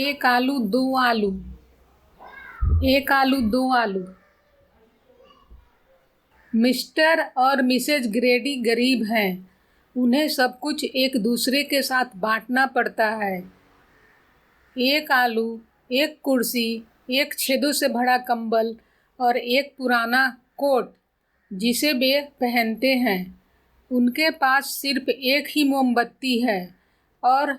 एक आलू दो आलू। एक आलू दो आलू। मिस्टर और मिसेज ग्रेडी गरीब हैं। उन्हें सब कुछ एक दूसरे के साथ बांटना पड़ता है। एक आलू, एक कुर्सी, एक छेदों से भरा कंबल और एक पुराना कोट जिसे वे पहनते हैं। उनके पास सिर्फ एक ही मोमबत्ती है और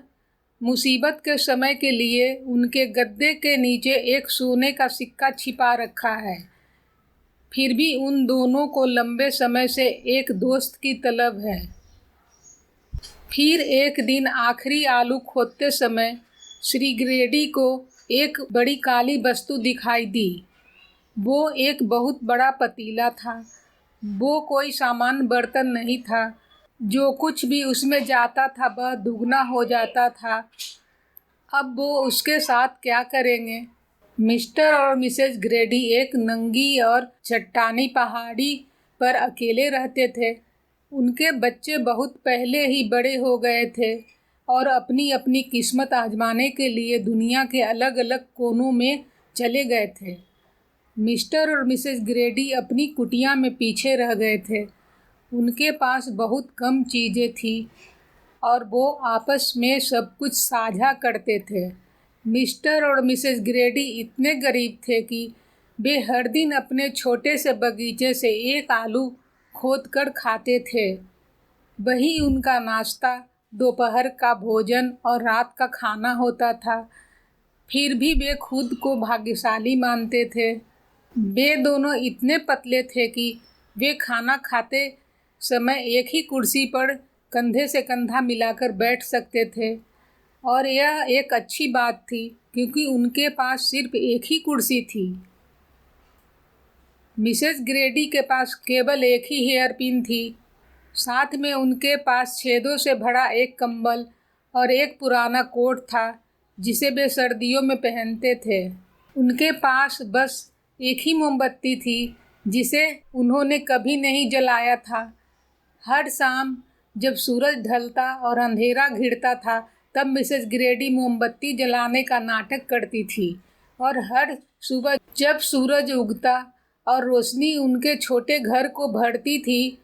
मुसीबत के समय के लिए उनके गद्दे के नीचे एक सोने का सिक्का छिपा रखा है। फिर भी उन दोनों को लंबे समय से एक दोस्त की तलब है। फिर एक दिन आखिरी आलू खोदते समय श्री ग्रेडी को एक बड़ी काली वस्तु दिखाई दी। वो एक बहुत बड़ा पतीला था। वो कोई सामान्य बर्तन नहीं था। जो कुछ भी उसमें जाता था वह दुगना हो जाता था। अब वो उसके साथ क्या करेंगे? मिस्टर और मिसेज ग्रेडी एक नंगी और चट्टानी पहाड़ी पर अकेले रहते थे। उनके बच्चे बहुत पहले ही बड़े हो गए थे और अपनी अपनी किस्मत आजमाने के लिए दुनिया के अलग अलग कोनों में चले गए थे। मिस्टर और मिसेज ग्रेडी अपनी कुटिया में पीछे रह गए थे। उनके पास बहुत कम चीज़ें थी और वो आपस में सब कुछ साझा करते थे। मिस्टर और मिसेज ग्रेडी इतने गरीब थे कि वे हर दिन अपने छोटे से बगीचे से एक आलू खोदकर खाते थे। वही उनका नाश्ता, दोपहर का भोजन और रात का खाना होता था। फिर भी वे खुद को भाग्यशाली मानते थे। वे दोनों इतने पतले थे कि वे खाना खाते समय एक ही कुर्सी पर कंधे से कंधा मिलाकर बैठ सकते थे और यह एक अच्छी बात थी क्योंकि उनके पास सिर्फ एक ही कुर्सी थी। मिसेज ग्रेडी के पास केवल एक ही हेयर पिन थी। साथ में उनके पास छेदों से भरा एक कंबल और एक पुराना कोट था जिसे वे सर्दियों में पहनते थे। उनके पास बस एक ही मोमबत्ती थी जिसे उन्होंने कभी नहीं जलाया था। हर शाम जब सूरज ढलता और अंधेरा घिरता था तब मिसेज ग्रेडी मोमबत्ती जलाने का नाटक करती थी और हर सुबह जब सूरज उगता और रोशनी उनके छोटे घर को भरती थी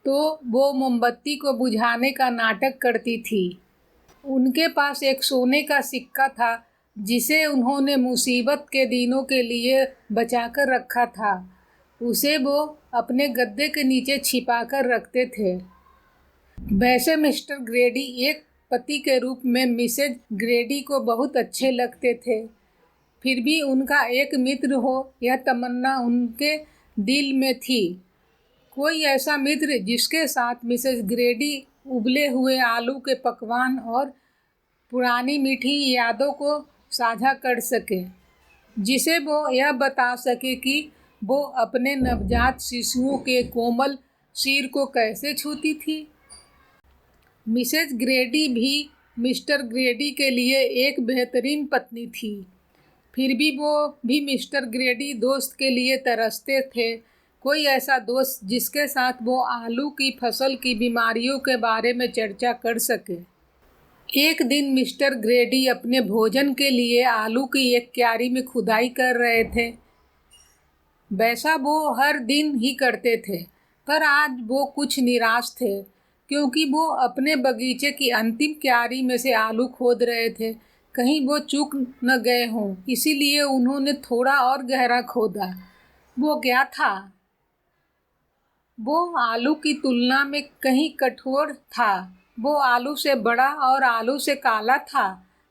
तो वो मोमबत्ती को बुझाने का नाटक करती थी। उनके पास एक सोने का सिक्का था जिसे उन्होंने मुसीबत के दिनों के लिए बचाकर रखा था। उसे वो अपने गद्दे के नीचे छिपाकर रखते थे। वैसे मिस्टर ग्रेडी एक पति के रूप में मिसेज ग्रेडी को बहुत अच्छे लगते थे। फिर भी उनका एक मित्र हो यह तमन्ना उनके दिल में थी। कोई ऐसा मित्र जिसके साथ मिसेज ग्रेडी उबले हुए आलू के पकवान और पुरानी मीठी यादों को साझा कर सके, जिसे वो यह बता सके कि वो अपने नवजात शिशुओं के कोमल सिर को कैसे छूती थी। मिसेज ग्रेडी भी मिस्टर ग्रेडी के लिए एक बेहतरीन पत्नी थी। फिर भी वो भी मिस्टर ग्रेडी दोस्त के लिए तरसते थे। कोई ऐसा दोस्त जिसके साथ वो आलू की फसल की बीमारियों के बारे में चर्चा कर सके। एक दिन मिस्टर ग्रेडी अपने भोजन के लिए आलू की एक क्यारी में खुदाई कर रहे थे। वैसा वो हर दिन ही करते थे, पर आज वो कुछ निराश थे क्योंकि वो अपने बगीचे की अंतिम क्यारी में से आलू खोद रहे थे। कहीं वो चूक न गए हों, इसीलिए उन्होंने थोड़ा और गहरा खोदा। वो क्या था? वो आलू की तुलना में कहीं कठोर था। वो आलू से बड़ा और आलू से काला था।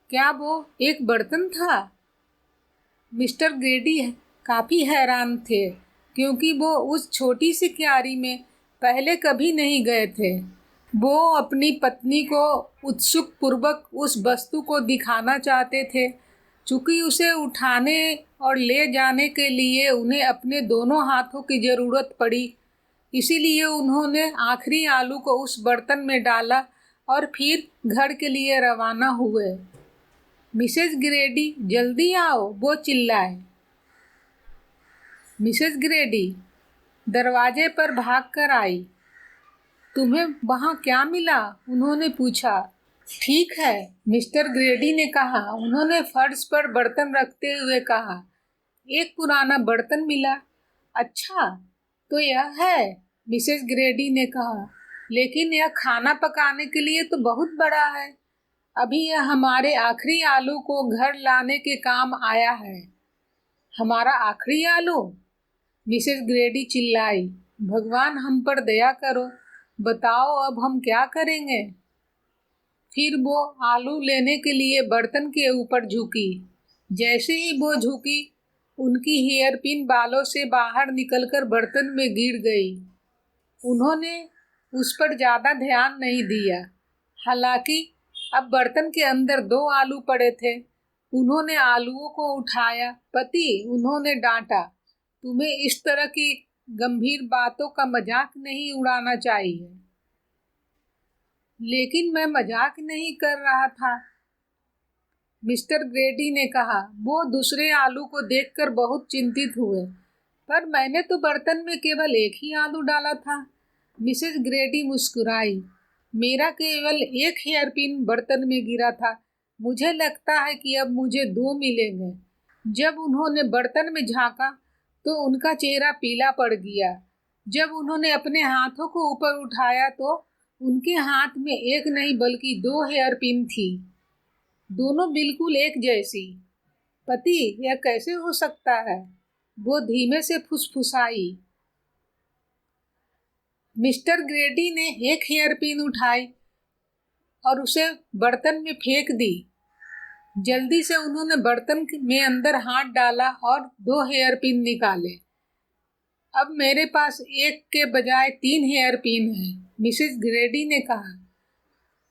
क्या वो एक बर्तन था? मिस्टर ग्रेडी काफ़ी हैरान थे क्योंकि वो उस छोटी सी क्यारी में पहले कभी नहीं गए थे। वो अपनी पत्नी को उत्सुक पूर्वक उस वस्तु को दिखाना चाहते थे। चूँकि उसे उठाने और ले जाने के लिए उन्हें अपने दोनों हाथों की ज़रूरत पड़ी, इसीलिए उन्होंने आखिरी आलू को उस बर्तन में डाला और फिर घर के लिए रवाना हुए। मिसेज ग्रेडी, जल्दी आओ, वो चिल्लाए। मिसेज ग्रेडी दरवाजे पर भागकर आई। तुम्हें वहाँ क्या मिला? उन्होंने पूछा। ठीक है, मिस्टर ग्रेडी ने कहा। उन्होंने फर्श पर बर्तन रखते हुए कहा, एक पुराना बर्तन मिला। अच्छा, तो यह है, मिसेस ग्रेडी ने कहा, लेकिन यह खाना पकाने के लिए तो बहुत बड़ा है। अभी यह हमारे आखिरी आलू को घर लाने के काम आया है। हमारा आखिरी आलू? मिसेस ग्रेडी चिल्लाई। भगवान हम पर दया करो, बताओ अब हम क्या करेंगे? फिर वो आलू लेने के लिए बर्तन के ऊपर झुकी। जैसे ही वो झुकी, उनकी हेयरपिन बालों से बाहर निकलकर बर्तन में गिर गई। उन्होंने उस पर ज़्यादा ध्यान नहीं दिया। हालांकि अब बर्तन के अंदर 2 आलू पड़े थे। उन्होंने आलूओं को उठाया। पति, उन्होंने डांटा, तुम्हें इस तरह की गंभीर बातों का मजाक नहीं उड़ाना चाहिए। लेकिन मैं मजाक नहीं कर रहा था, मिस्टर ग्रेडी ने कहा। वो दूसरे आलू को देखकर बहुत चिंतित हुए। पर मैंने तो बर्तन में केवल एक ही आलू डाला था। मिसेस ग्रेडी मुस्कुराई। मेरा केवल एक हेयरपिन बर्तन में गिरा था। मुझे लगता है कि अब मुझे 2 मिलेंगे। जब उन्होंने बर्तन में झांका तो उनका चेहरा पीला पड़ गया। जब उन्होंने अपने हाथों को ऊपर उठाया तो उनके हाथ में एक नहीं बल्कि 2 हेयरपिन थी, दोनों बिल्कुल एक जैसी। पति, यह कैसे हो सकता है? वो धीमे से फुसफुसाई। मिस्टर ग्रेडी ने एक हेयरपिन उठाई और उसे बर्तन में फेंक दी। जल्दी से उन्होंने बर्तन में अंदर हाथ डाला और 2 हेयरपिन निकाले। अब मेरे पास एक के बजाय 3 हेयरपिन हैं, मिसेस ग्रेडी ने कहा।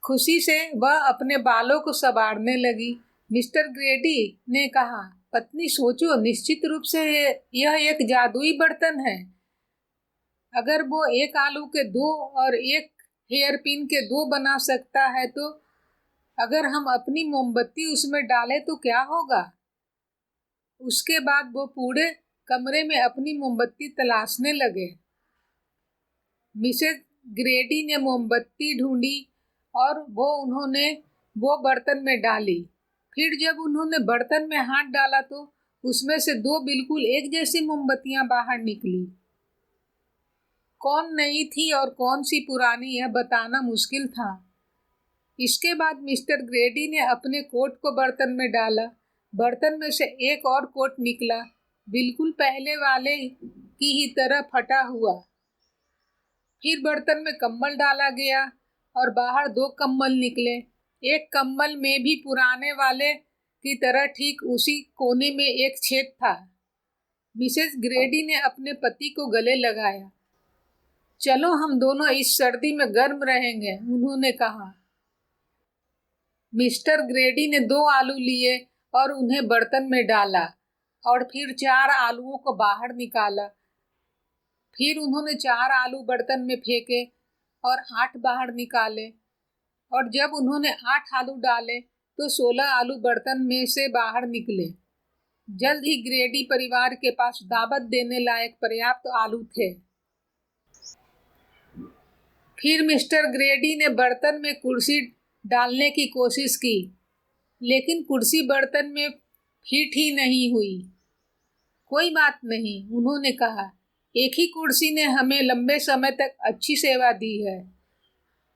खुशी से वह अपने बालों को संवारने लगी। मिस्टर ग्रेडी ने कहा, पत्नी सोचो, निश्चित रूप से यह एक जादुई बर्तन है। अगर वो एक आलू के 2 और एक हेयरपिन के 2 बना सकता है, तो अगर हम अपनी मोमबत्ती उसमें डालें तो क्या होगा? उसके बाद वो पूरे कमरे में अपनी मोमबत्ती तलाशने लगे। मिसेस ग्रेडी ने मोमबत्ती ढूंढी और उन्होंने वो बर्तन में डाली। फिर जब उन्होंने बर्तन में हाथ डाला तो उसमें से 2 बिल्कुल एक जैसी मोमबत्तियां बाहर निकली। कौन नई थी और कौन सी पुरानी, यह बताना मुश्किल था। इसके बाद मिस्टर ग्रेडी ने अपने कोट को बर्तन में डाला। बर्तन में से एक और कोट निकला, बिल्कुल पहले वाले की ही तरह फटा हुआ। फिर बर्तन में कंबल डाला गया और बाहर 2 कंबल निकले। एक कंबल में भी पुराने वाले की तरह ठीक उसी कोने में एक छेद था। मिसेस ग्रेडी ने अपने पति को गले लगाया। चलो, हम दोनों इस सर्दी में गर्म रहेंगे, उन्होंने कहा। मिस्टर ग्रेडी ने 2 आलू लिए और उन्हें बर्तन में डाला और फिर 4 आलूओं को बाहर निकाला। फिर उन्होंने 4 आलू बर्तन में फेंके और 8 बाहर निकाले, और जब उन्होंने 8 आलू डाले तो 16 आलू बर्तन में से बाहर निकले। जल्द ही ग्रेडी परिवार के पास दावत देने लायक पर्याप्त आलू थे। फिर मिस्टर ग्रेडी ने बर्तन में कुर्सी डालने की कोशिश की, लेकिन कुर्सी बर्तन में फिट ही नहीं हुई। कोई बात नहीं, उन्होंने कहा, एक ही कुर्सी ने हमें लंबे समय तक अच्छी सेवा दी है।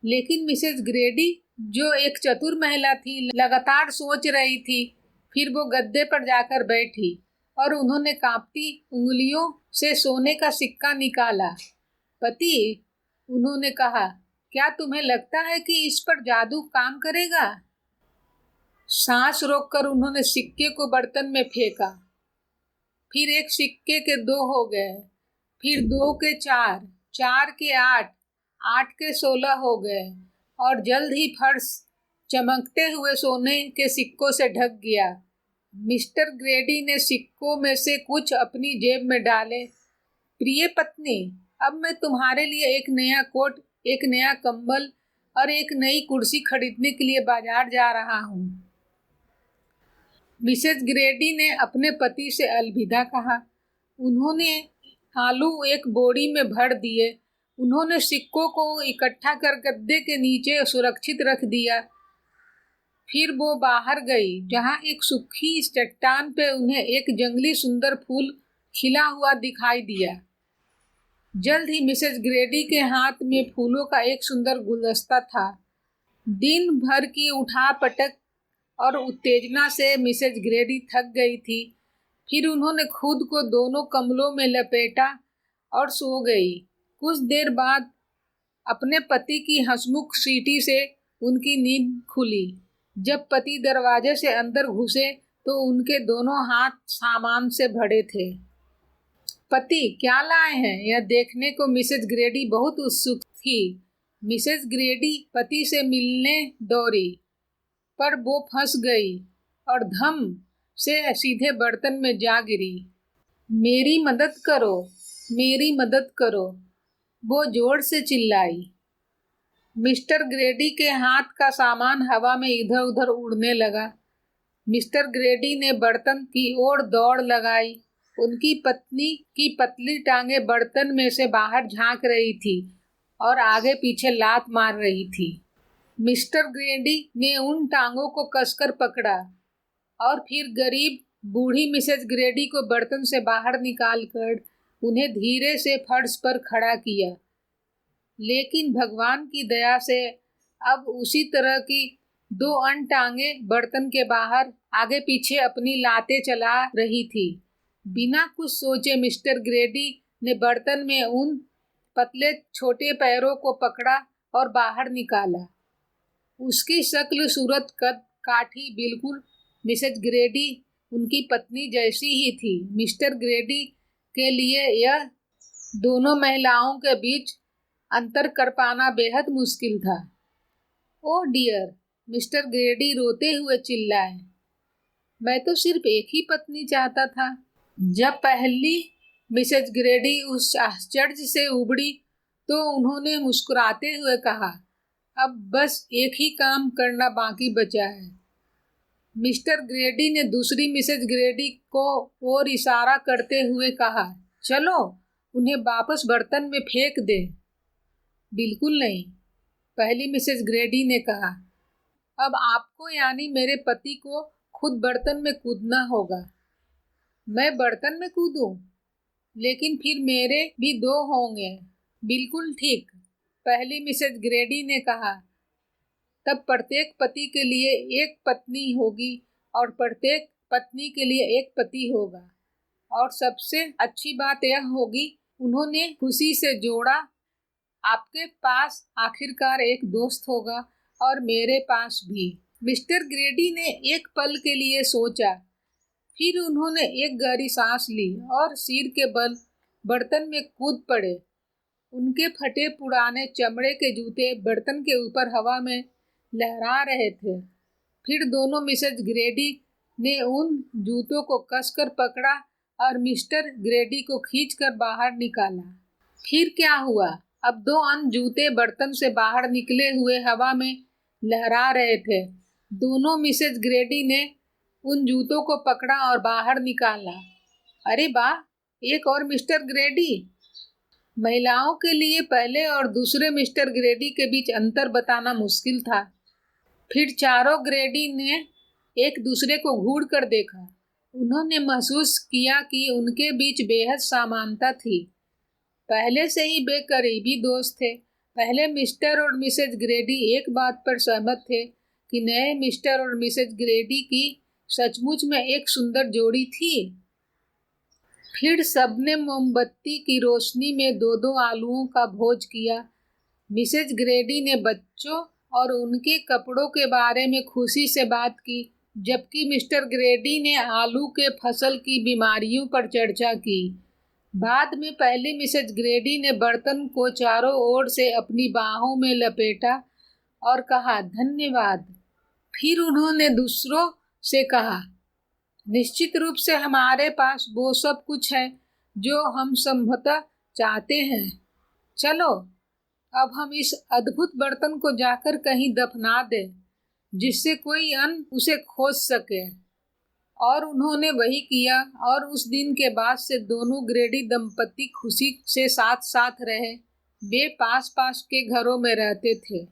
लेकिन मिसेस ग्रेडी, जो एक चतुर महिला थी, लगातार सोच रही थी। फिर वो गद्दे पर जाकर बैठी और उन्होंने कांपती उंगलियों से सोने का सिक्का निकाला। पति, उन्होंने कहा, क्या तुम्हें लगता है कि इस पर जादू काम करेगा? सांस रोककर उन्होंने सिक्के को बर्तन में फेंका। फिर एक सिक्के के 2 हो गए, फिर 2 के 4, 4 के 8, 8 के 16 हो गए, और जल्द ही फर्श चमकते हुए सोने के सिक्कों से ढक गया। मिस्टर ग्रेडी ने सिक्कों में से कुछ अपनी जेब में डाले। प्रिय पत्नी, अब मैं तुम्हारे लिए एक नया कोट, एक नया कंबल और एक नई कुर्सी खरीदने के लिए बाजार जा रहा हूँ। मिसेस ग्रेडी ने अपने पति से अलविदा कहा। उन्होंने आलू एक बोरी में भर दिए। उन्होंने सिक्कों को इकट्ठा कर गद्दे के नीचे सुरक्षित रख दिया। फिर वो बाहर गई, जहाँ एक सूखी चट्टान पे उन्हें एक जंगली सुंदर फूल खिला हुआ दिखाई दिया। जल्द ही मिसेज ग्रेडी के हाथ में फूलों का एक सुंदर गुलदस्ता था। दिन भर की उठापटक और उत्तेजना से मिसेज ग्रेडी थक गई थी। फिर उन्होंने खुद को दोनों कम्बलों में लपेटा और सो गई। कुछ देर बाद अपने पति की हंसमुख सीटी से उनकी नींद खुली। जब पति दरवाजे से अंदर घुसे तो उनके दोनों हाथ सामान से भरे थे। पति क्या लाए हैं, यह देखने को मिसेज ग्रेडी बहुत उत्सुक थी। मिसेज ग्रेडी पति से मिलने दौड़ी, पर वो फंस गई और धम से सीधे बर्तन में जा गिरी। मेरी मदद करो, मेरी मदद करो, वो जोर से चिल्लाई। मिस्टर ग्रेडी के हाथ का सामान हवा में इधर उधर उड़ने लगा। मिस्टर ग्रेडी ने बर्तन की ओर दौड़ लगाई। उनकी पत्नी की पतली टांगें बर्तन में से बाहर झांक रही थी और आगे पीछे लात मार रही थी। मिस्टर ग्रेडी ने उन टांगों को कसकर पकड़ा और फिर गरीब बूढ़ी मिसेज ग्रेडी को बर्तन से बाहर निकालकर उन्हें धीरे से फर्श पर खड़ा किया। लेकिन भगवान की दया से अब उसी तरह की दो अन्य टांगें बर्तन के बाहर आगे पीछे अपनी लातें चला रही थी। बिना कुछ सोचे मिस्टर ग्रेडी ने बर्तन में उन पतले छोटे पैरों को पकड़ा और बाहर निकाला। उसकी शक्ल, सूरत, कद काठी बिल्कुल मिसेज ग्रेडी उनकी पत्नी जैसी ही थी। मिस्टर ग्रेडी के लिए यह दोनों महिलाओं के बीच अंतर कर पाना बेहद मुश्किल था। ओह डियर, मिस्टर ग्रेडी रोते हुए चिल्लाए, मैं तो सिर्फ एक ही पत्नी चाहता था। जब पहली मिसेज ग्रेडी उस आश्चर्य से उबड़ी तो उन्होंने मुस्कुराते हुए कहा, अब बस एक ही काम करना बाकी बचा है। मिस्टर ग्रेडी ने दूसरी मिसेज ग्रेडी को और इशारा करते हुए कहा, चलो उन्हें वापस बर्तन में फेंक दे। बिल्कुल नहीं, पहली मिसेज ग्रेडी ने कहा, अब आपको यानी मेरे पति को खुद बर्तन में कूदना होगा। मैं बर्तन में कूदूं? लेकिन फिर मेरे भी दो होंगे। बिल्कुल ठीक, पहली मिसेज ग्रेडी ने कहा, तब प्रत्येक पति के लिए एक पत्नी होगी और प्रत्येक पत्नी के लिए एक पति होगा। और सबसे अच्छी बात यह होगी, उन्होंने खुशी से जोड़ा, आपके पास आखिरकार एक दोस्त होगा और मेरे पास भी। मिस्टर ग्रेडी ने एक पल के लिए सोचा, फिर उन्होंने एक गहरी सांस ली और सिर के बल बर्तन में कूद पड़े। उनके फटे पुराने चमड़े के जूते बर्तन के ऊपर हवा में लहरा रहे थे। फिर दोनों मिसेज ग्रेडी ने उन जूतों को कसकर पकड़ा और मिस्टर ग्रेडी को खींचकर बाहर निकाला। फिर क्या हुआ? अब दो अन्य जूते बर्तन से बाहर निकले हुए हवा में लहरा रहे थे। दोनों मिसेज ग्रेडी ने उन जूतों को पकड़ा और बाहर निकाला। अरे वाह, एक और मिस्टर ग्रेडी! महिलाओं के लिए पहले और दूसरे मिस्टर ग्रेडी के बीच अंतर बताना मुश्किल था। फिर चारों ग्रेडी ने एक दूसरे को घूर कर देखा। उन्होंने महसूस किया कि उनके बीच बेहद समानता थी। पहले से ही वे करीबी दोस्त थे। पहले मिस्टर और मिसेज ग्रेडी एक बात पर सहमत थे कि नए मिस्टर और मिसेज ग्रेडी की सचमुच में एक सुंदर जोड़ी थी। फिर सबने मोमबत्ती की रोशनी में दो दो आलूओं का भोज किया। मिसेज ग्रेडी ने बच्चों और उनके कपड़ों के बारे में खुशी से बात की, जबकि मिस्टर ग्रेडी ने आलू के फसल की बीमारियों पर चर्चा की। बाद में पहली मिसेज ग्रेडी ने बर्तन को चारों ओर से अपनी बाहों में लपेटा और कहा, धन्यवाद। फिर उन्होंने दूसरों से कहा, निश्चित रूप से हमारे पास वो सब कुछ है जो हम संभवतः चाहते हैं। चलो अब हम इस अद्भुत बर्तन को जाकर कहीं दफना दें जिससे कोई अन्य उसे खोज सके। और उन्होंने वही किया और उस दिन के बाद से दोनों ग्रेडी दंपति खुशी से साथ साथ रहे। वे पास पास के घरों में रहते थे।